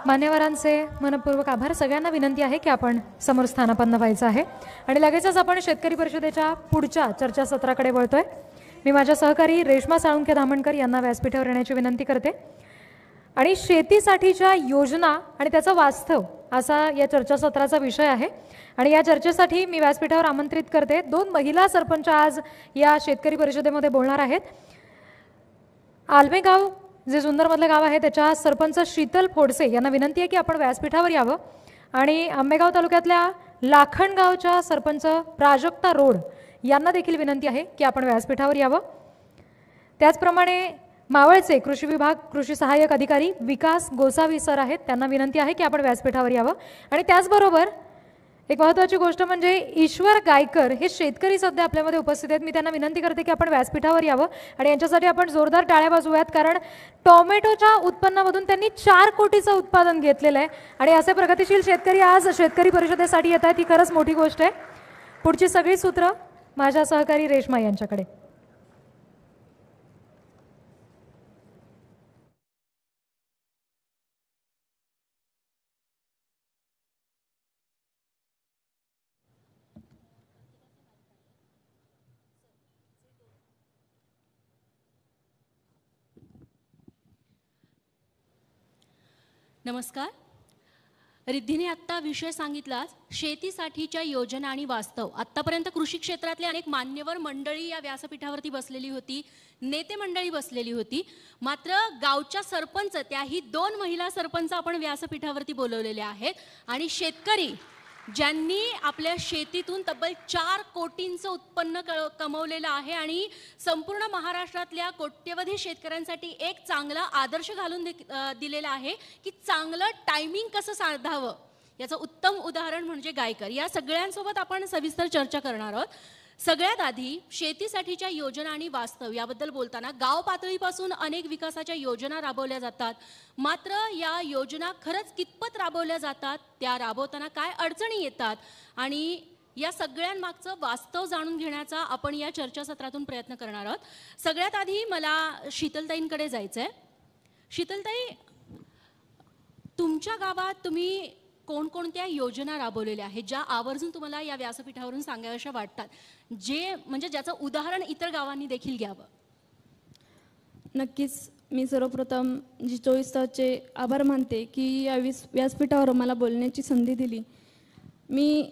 मान्यवरांचे मनपूर्वक आभार. सगळ्यांना विनंती आहे की आपण समोर स्थानापन्न व्हायचं आहे आणि लगेचच आपण शेतकरी परिषदेच्या पुढच्या चर्चासत्राकडे वळतोय. मी माझ्या सहकारी रेश्मा साळुंखे धामणकर यांना व्यासपीठावर येण्याची विनंती करते. आणि शेतीसाठीच्या योजना आणि त्याचं वास्तव असा या चर्चासत्राचा विषय आहे. आणि या चर्चेसाठी मी व्यासपीठावर आमंत्रित करते 2 महिला सरपंच आज या शेतकरी परिषदेमध्ये बोलणार आहेत. आलमेगाव जे जुन्नरमधलं गाव आहे त्याच्या सरपंच शीतल फोडसे यांना विनंती आहे की आपण व्यासपीठावर यावं. आणि आंबेगाव तालुक्यातल्या लाखणगावच्या सरपंच प्राजक्ता रोड यांना देखील विनंती आहे की आपण व्यासपीठावर यावं. त्याचप्रमाणे मावळचे कृषी विभाग कृषी सहाय्यक अधिकारी विकास गोसावी सर आहेत, त्यांना विनंती आहे की आपण व्यासपीठावर यावं. आणि त्याचबरोबर एक महत्त्वाची गोष्ट म्हणजे ईश्वर गायकर हे शेतकरी सध्या आपल्यामध्ये उपस्थित आहेत. मी त्यांना विनंती करते की आपण व्यासपीठावर यावं आणि यांच्यासाठी आपण जोरदार टाळ्या वाजवूयात, कारण टोमॅटोच्या उत्पन्नामधून त्यांनी 4 कोटीचं उत्पादन घेतलेलं आहे आणि असे प्रगतिशील शेतकरी आज शेतकरी परिषदेसाठी येत आहेत. ही खरंच मोठी गोष्ट आहे. पुढची सगळी सूत्र माझ्या सहकारी रेश्मा यांच्याकडे. नमस्कार. रिद्धीने आत्ता विषय सांगितलाच, शेतीसाठीच्या योजना आणि वास्तव. आत्तापर्यंत कृषी क्षेत्रातले अनेक मान्यवर मंडळी या व्यासपीठावरती बसलेली होती, नेते मंडळी बसलेली होती. मात्र गावच्या सरपंच, त्याही 2 महिला सरपंच आपण व्यासपीठावरती बोलवलेले आहेत. आणि शेतकरी ज्यांनी आपल्या शेतीतून तब्बल 4 कोटींचं उत्पन्न कमवलेलं आहे आणि संपूर्ण महाराष्ट्रातल्या कोट्यवधी शेतकऱ्यांसाठी एक चांगला आदर्श घालून दिलेला आहे की चांगलं टायमिंग कसं साधावं, याचं उत्तम उदाहरण म्हणजे गायकर. या सगळ्यांसोबत आपण सविस्तर चर्चा करणार आहोत. सगळ्यात आधी शेतीसाठीच्या योजना आणि वास्तव याबद्दल बोलताना गाव पातळीपासून अनेक विकासाच्या योजना राबवल्या जातात. मात्र या योजना खरंच कितपत राबवल्या जातात, त्या राबवताना काय अडचणी येतात आणि या सगळ्यांमागचं वास्तव जाणून घेण्याचा आपण या चर्चासत्रातून प्रयत्न करणार आहोत. सगळ्यात आधी मला शीतलताईंकडे जायचं आहे. शीतलताई, तुमच्या गावात तुम्ही कोणकोणत्या योजना राबवलेल्या आहेत ज्या आवर्जून तुम्हाला या व्यासपीठावरून सांगाव्याशा वाटतात, जे म्हणजे ज्याचं उदाहरण इतर गावांनी देखील घ्यावं? नक्कीच. मी सर्वप्रथम जी 24 तासचे आभार मानते की या व्यासपीठावर मला बोलण्याची संधी दिली. मी